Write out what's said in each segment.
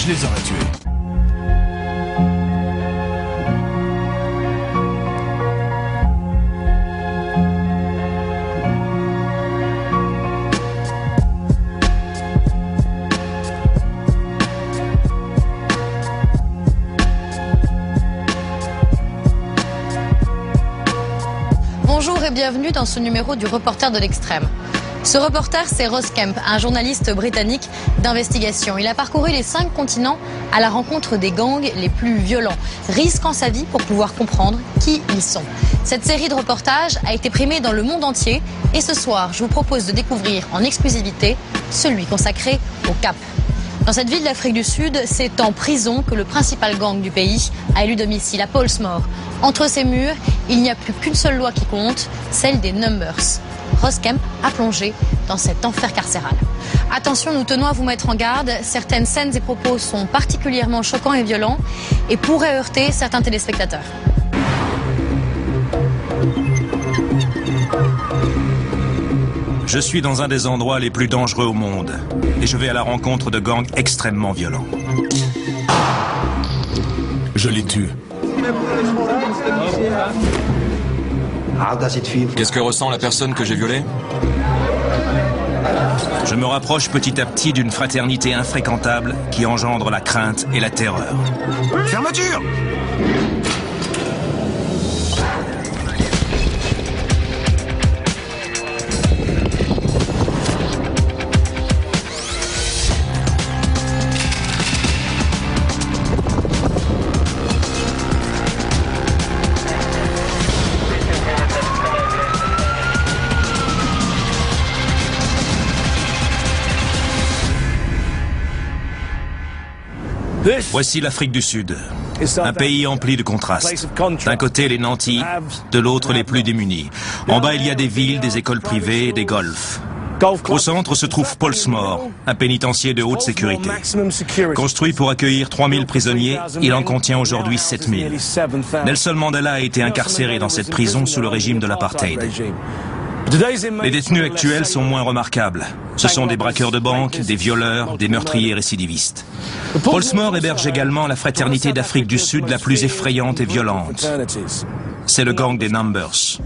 les aurais tués. Bonjour et bienvenue dans ce numéro du Reporter de l'extrême. Ce reporter, c'est Ross Kemp, un journaliste britannique d'investigation. Il a parcouru les 5 continents à la rencontre des gangs les plus violents, risquant sa vie pour pouvoir comprendre qui ils sont. Cette série de reportages a été primée dans le monde entier et ce soir, je vous propose de découvrir en exclusivité celui consacré au Cap. Dans cette ville d'Afrique du Sud, c'est en prison que le principal gang du pays a élu domicile, à Pollsmoor. Entre ces murs, il n'y a plus qu'une seule loi qui compte, celle des Numbers. Ross Kemp a plongé dans cet enfer carcéral. Attention, nous tenons à vous mettre en garde. Certaines scènes et propos sont particulièrement choquants et violents et pourraient heurter certains téléspectateurs. Je suis dans un des endroits les plus dangereux au monde et je vais à la rencontre de gangs extrêmement violents. Je les tue. Qu'est-ce que ressent la personne que j'ai violée? Je me rapproche petit à petit d'une fraternité infréquentable qui engendre la crainte et la terreur. Fermeture! Voici l'Afrique du Sud, un pays empli de contrastes. D'un côté les nantis, de l'autre les plus démunis. En bas il y a des villes, des écoles privées, des golfs. Au centre se trouve Pollsmoor, un pénitencier de haute sécurité. Construit pour accueillir 3000 prisonniers, il en contient aujourd'hui 7000. Nelson Mandela a été incarcéré dans cette prison sous le régime de l'apartheid. Les détenus actuels sont moins remarquables. Ce sont des braqueurs de banque, des violeurs, des meurtriers récidivistes. Pollsmoor héberge également la fraternité d'Afrique du Sud la plus effrayante et violente. C'est le gang des Numbers.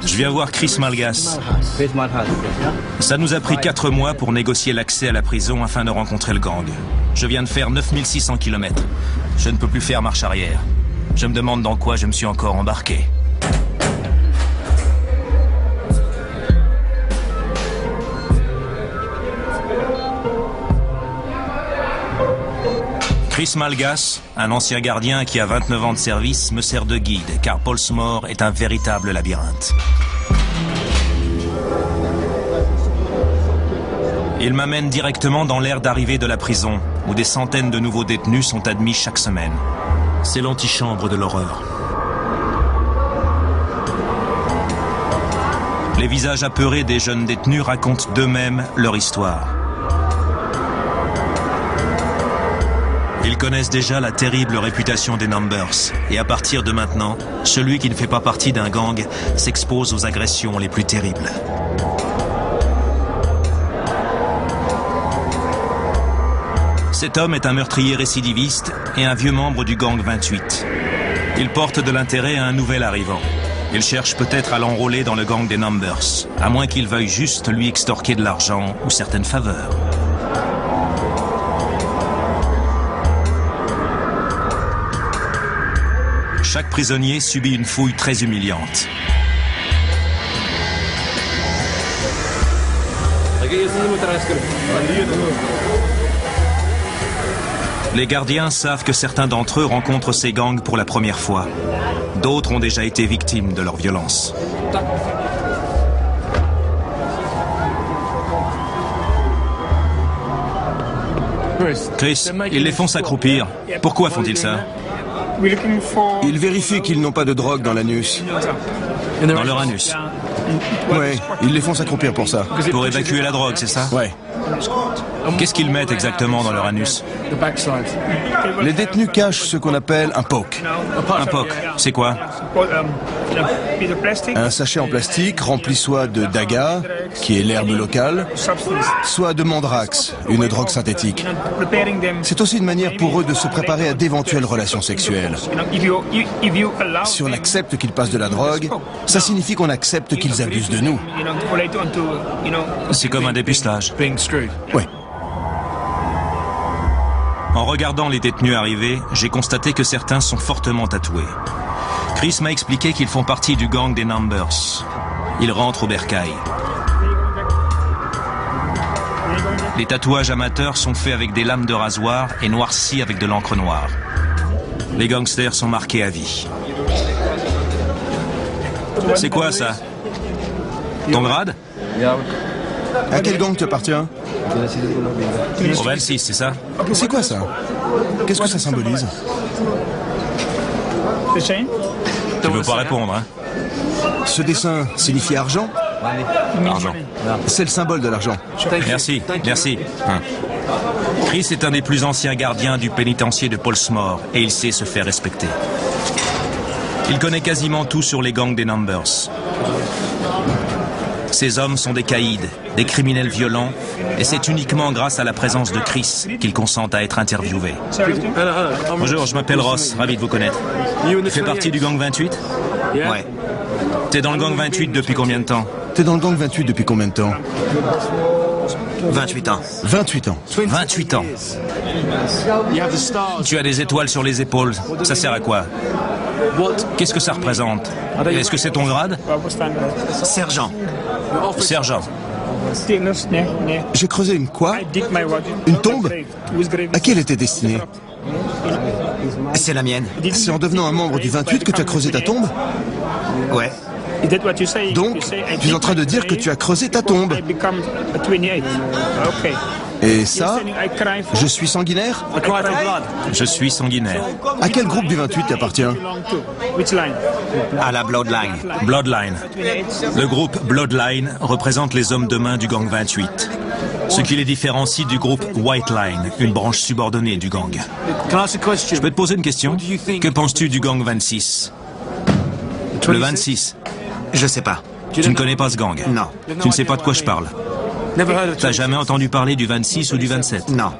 Je viens voir Chris Malgas. Ça nous a pris 4 mois pour négocier l'accès à la prison afin de rencontrer le gang. Je viens de faire 9600 km. Je ne peux plus faire marche arrière. Je me demande dans quoi je me suis encore embarqué. Chris Malgas, un ancien gardien qui a 29 ans de service, me sert de guide, car Pollsmoor est un véritable labyrinthe. Il m'amène directement dans l'aire d'arrivée de la prison, où des centaines de nouveaux détenus sont admis chaque semaine. C'est l'antichambre de l'horreur. Les visages apeurés des jeunes détenus racontent d'eux-mêmes leur histoire. Ils connaissent déjà la terrible réputation des Numbers. Et à partir de maintenant, celui qui ne fait pas partie d'un gang s'expose aux agressions les plus terribles. Cet homme est un meurtrier récidiviste et un vieux membre du gang 28. Il porte de l'intérêt à un nouvel arrivant. Il cherche peut-être à l'enrôler dans le gang des Numbers, à moins qu'il veuille juste lui extorquer de l'argent ou certaines faveurs. Chaque prisonnier subit une fouille très humiliante. Les gardiens savent que certains d'entre eux rencontrent ces gangs pour la première fois. D'autres ont déjà été victimes de leur violence. Chris, ils les font s'accroupir. Pourquoi font-ils ça? Ils vérifient qu'ils n'ont pas de drogue dans l'anus. Dans leur anus. Ouais, ils les font s'accroupir pour ça. Pour évacuer la drogue, c'est ça? Ouais. Qu'est-ce qu'ils mettent exactement dans leur anus? Les détenus cachent ce qu'on appelle un poke. Un poke, c'est quoi? Un sachet en plastique rempli soit de daga, qui est l'herbe locale, soit de mandrax, une drogue synthétique. C'est aussi une manière pour eux de se préparer à d'éventuelles relations sexuelles. Si on accepte qu'ils passent de la drogue, ça signifie qu'on accepte qu'ils abusent de nous. C'est comme un dépistage. Oui. En regardant les détenus arriver, j'ai constaté que certains sont fortement tatoués. Chris m'a expliqué qu'ils font partie du gang des Numbers. Ils rentrent au bercail. Les tatouages amateurs sont faits avec des lames de rasoir et noircis avec de l'encre noire. Les gangsters sont marqués à vie. C'est quoi ça? Ton grade? À quel gang tu appartiens? Au 26, c'est ça? C'est quoi ça? Qu'est-ce que ça symbolise? Tu veux pas répondre, hein? Ce dessin signifie argent? Argent. C'est le symbole de l'argent. Merci, merci. Chris est un des plus anciens gardiens du pénitencier de Portsmouth et il sait se faire respecter. Il connaît quasiment tout sur les gangs des Numbers. Ces hommes sont des caïds, des criminels violents, et c'est uniquement grâce à la présence de Chris qu'ils consentent à être interviewés. Bonjour, je m'appelle Ross, ravi de vous connaître. Tu fais partie du gang 28? Ouais. T'es dans le gang 28 depuis combien de temps? T'es dans le gang 28 depuis combien de temps? 28 ans. 28 ans. 28 ans. Tu as des étoiles sur les épaules, ça sert à quoi? Qu'est-ce que ça représente? Est-ce que c'est ton grade? Sergent. Sergent. J'ai creusé une quoi? Une tombe? À qui elle était destinée? C'est la mienne. C'est en devenant un membre du 28 que tu as creusé ta tombe? Ouais. Donc, tu es en train de dire que tu as creusé ta tombe. Et ça, je suis sanguinaire? Je suis sanguinaire. À quel groupe du 28 tu appartiens? À la Bloodline. Bloodline. Le groupe Bloodline représente les hommes de main du gang 28. Ce qui les différencie du groupe White Line, une branche subordonnée du gang. Je peux te poser une question? Que penses-tu du gang 26? Le 26? Je sais pas. Tu ne connais pas ce gang? Non. Tu ne sais pas de quoi je parle? T'as jamais entendu parler du 26 ou du 27? Non.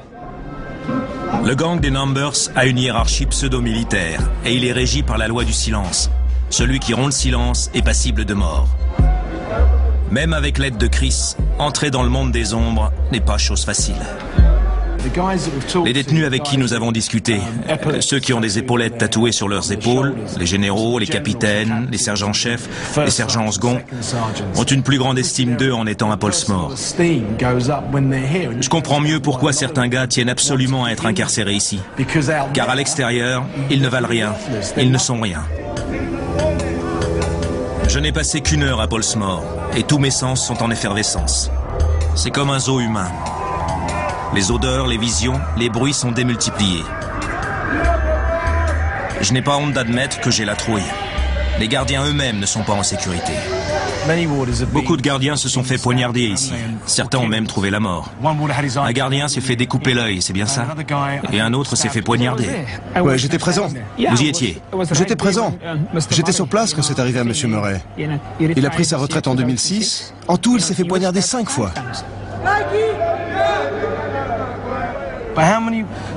Le gang des Numbers a une hiérarchie pseudo-militaire et il est régi par la loi du silence. Celui qui rompt le silence est passible de mort. Même avec l'aide de Chris, entrer dans le monde des ombres n'est pas chose facile. Les détenus avec qui nous avons discuté, ceux qui ont des épaulettes tatouées sur leurs épaules, les généraux, les capitaines, les sergents-chefs, les sergents en second, ont une plus grande estime d'eux en étant à Portsmouth. Je comprends mieux pourquoi certains gars tiennent absolument à être incarcérés ici. Car à l'extérieur, ils ne valent rien, ils ne sont rien. Je n'ai passé qu'une heure à Portsmouth et tous mes sens sont en effervescence. C'est comme un zoo humain. Les odeurs, les visions, les bruits sont démultipliés. Je n'ai pas honte d'admettre que j'ai la trouille. Les gardiens eux-mêmes ne sont pas en sécurité. Beaucoup de gardiens se sont fait poignarder ici. Certains ont même trouvé la mort. Un gardien s'est fait découper l'œil, c'est bien ça? Et un autre s'est fait poignarder. Ouais, j'étais présent. Vous y étiez? J'étais présent. J'étais sur place quand c'est arrivé à M. Murray. Il a pris sa retraite en 2006. En tout, il s'est fait poignarder 5 fois.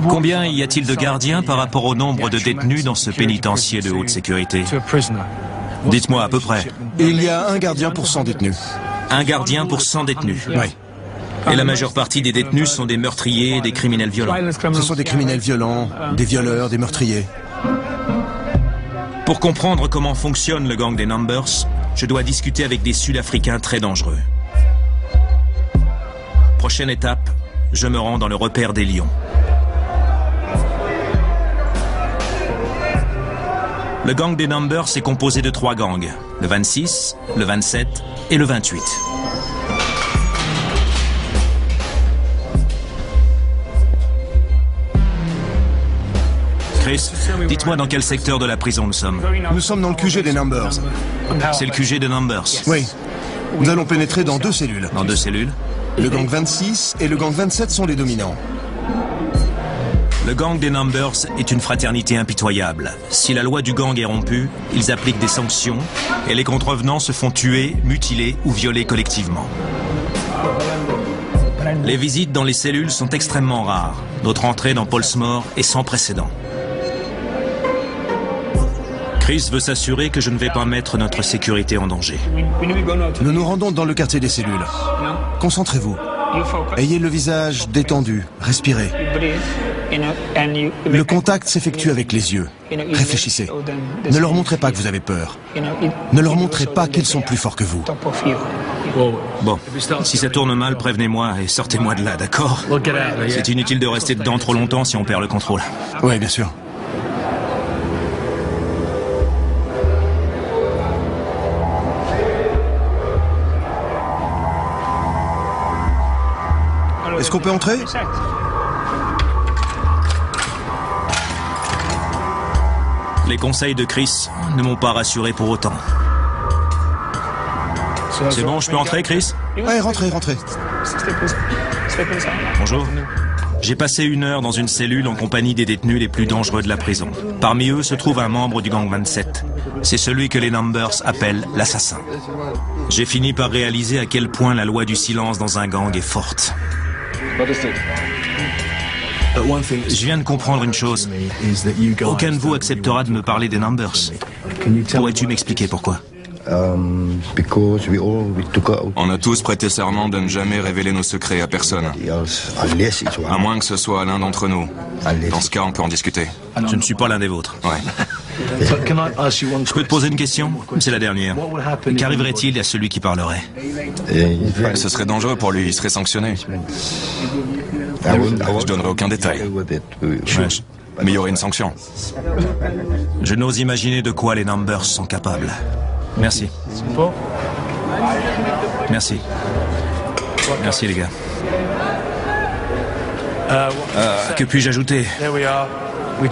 Combien y a-t-il de gardiens par rapport au nombre de détenus dans ce pénitencier de haute sécurité? Dites-moi à peu près. Il y a un gardien pour 100 détenus. Un gardien pour 100 détenus? Oui. Et la majeure partie des détenus sont des meurtriers et des criminels violents? Ce sont des criminels violents, des violeurs, des meurtriers. Pour comprendre comment fonctionne le gang des Numbers, je dois discuter avec des Sud-Africains très dangereux. Prochaine étape, je me rends dans le repère des lions. Le gang des Numbers est composé de 3 gangs, le 26, le 27 et le 28. Chris, dites-moi dans quel secteur de la prison nous sommes. Nous sommes dans le QG des Numbers. C'est le QG des Numbers. Oui. Nous allons pénétrer dans 2 cellules. Dans 2 cellules? Le gang 26 et le gang 27 sont les dominants. Le gang des Numbers est une fraternité impitoyable. Si la loi du gang est rompue, ils appliquent des sanctions et les contrevenants se font tuer, mutiler ou violer collectivement. Les visites dans les cellules sont extrêmement rares. Notre entrée dans Pollsmoor est sans précédent. Chris veut s'assurer que je ne vais pas mettre notre sécurité en danger. Nous nous rendons dans le quartier des cellules. Concentrez-vous. Ayez le visage détendu, respirez. Le contact s'effectue avec les yeux. Réfléchissez. Ne leur montrez pas que vous avez peur. Ne leur montrez pas qu'ils sont plus forts que vous. Bon, si ça tourne mal, prévenez-moi et sortez-moi de là, d'accord? C'est inutile de rester dedans trop longtemps si on perd le contrôle. Oui, bien sûr. Est-ce qu'on peut entrer? Les conseils de Chris ne m'ont pas rassuré pour autant. C'est bon, je peux entrer, Chris? Ouais, rentrez, rentrez. Bonjour. J'ai passé 1 heure dans une cellule en compagnie des détenus les plus dangereux de la prison. Parmi eux se trouve un membre du gang 27. C'est celui que les Numbers appellent l'assassin. J'ai fini par réaliser à quel point la loi du silence dans un gang est forte. Je viens de comprendre une chose. Aucun de vous acceptera de me parler des Numbers. Pourrais-tu m'expliquer pourquoi? On a tous prêté serment de ne jamais révéler nos secrets à personne. À moins que ce soit l'un d'entre nous. Dans ce cas, on peut en discuter. Je ne suis pas l'un des vôtres. Ouais. Je peux te poser une question? C'est la dernière. Qu'arriverait-il à celui qui parlerait? Ce serait dangereux pour lui, il serait sanctionné. Je donnerai aucun détail. Mais il y aurait une sanction. Je n'ose imaginer de quoi les Numbers sont capables. Merci. Merci. Merci les gars. Que puis-je ajouter?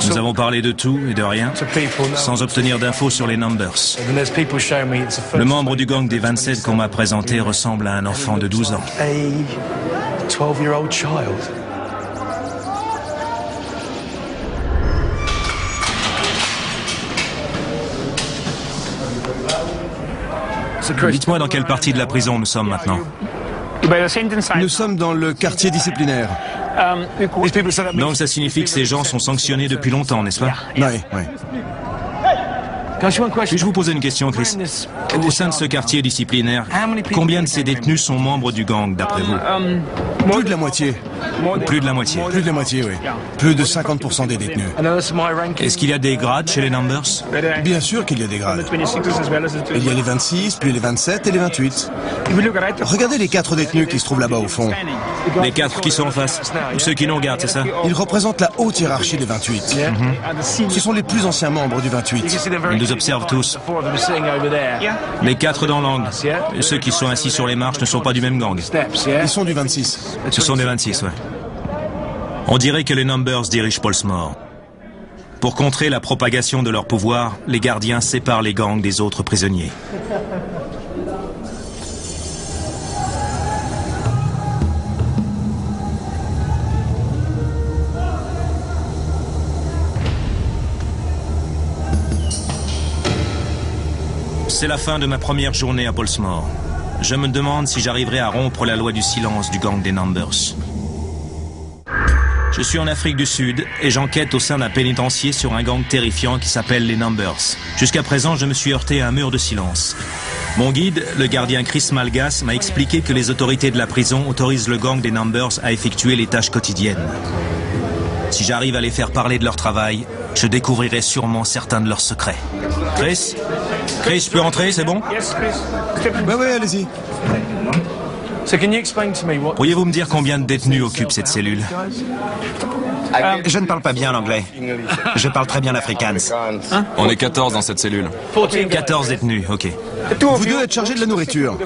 Nous avons parlé de tout et de rien, sans obtenir d'infos sur les Numbers. Le membre du gang des 27 qu'on m'a présenté ressemble à un enfant de 12 ans. Dites-moi dans quelle partie de la prison nous sommes maintenant. Nous sommes dans le quartier disciplinaire. Donc ça signifie que ces gens sont sanctionnés depuis longtemps, n'est-ce pas? Oui, oui. Puis-je vous poser une question, Chris? Au sein de ce quartier disciplinaire, combien de ces détenus sont membres du gang, d'après vous? Plus de la moitié. Plus de la moitié. Plus de la moitié, oui. Plus de 50% des détenus. Est-ce qu'il y a des grades chez les Numbers? Bien sûr qu'il y a des grades. Il y a les 26, puis les 27 et les 28. Regardez les 4 détenus qui se trouvent là-bas au fond. Les 4 qui sont en face? Ceux qui nous regardent, c'est ça? Ils représentent la haute hiérarchie des 28. Ce sont les plus anciens membres du 28. Ils nous observent tous. Les 4 dans l'angle. Ceux qui sont assis sur les marches ne sont pas du même gang. Ils sont du 26. Ce sont des 26, ouais. On dirait que les Numbers dirigent Pollsmoor. Pour contrer la propagation de leur pouvoir, les gardiens séparent les gangs des autres prisonniers. C'est la fin de ma première journée à Pollsmoor. Je me demande si j'arriverai à rompre la loi du silence du gang des Numbers. Je suis en Afrique du Sud et j'enquête au sein d'un pénitencier sur un gang terrifiant qui s'appelle les Numbers. Jusqu'à présent, je me suis heurté à un mur de silence. Mon guide, le gardien Chris Malgas, m'a expliqué que les autorités de la prison autorisent le gang des Numbers à effectuer les tâches quotidiennes. Si j'arrive à les faire parler de leur travail, je découvrirai sûrement certains de leurs secrets. Chris? Chris, je peux entrer, c'est bon? Oui, allez-y. Pourriez-vous me dire combien de détenus occupent cette cellule? Je ne parle pas bien l'anglais. Je parle très bien l'afrikaans. On est 14 dans cette cellule. 14 détenus, ok. Vous deux êtes chargés de la nourriture.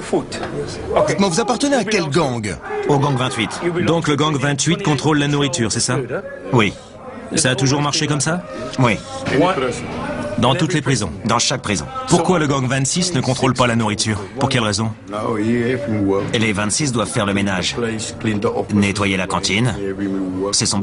Dites-moi, vous appartenez à quel gang? Au gang 28. Donc le gang 28 contrôle la nourriture, c'est ça? Oui. Ça a toujours marché comme ça? Oui. Dans toutes les prisons. Dans chaque prison. Pourquoi le gang 26 ne contrôle pas la nourriture? Pour quelle raison? Et les 26 doivent faire le ménage. Nettoyer la cantine. C'est son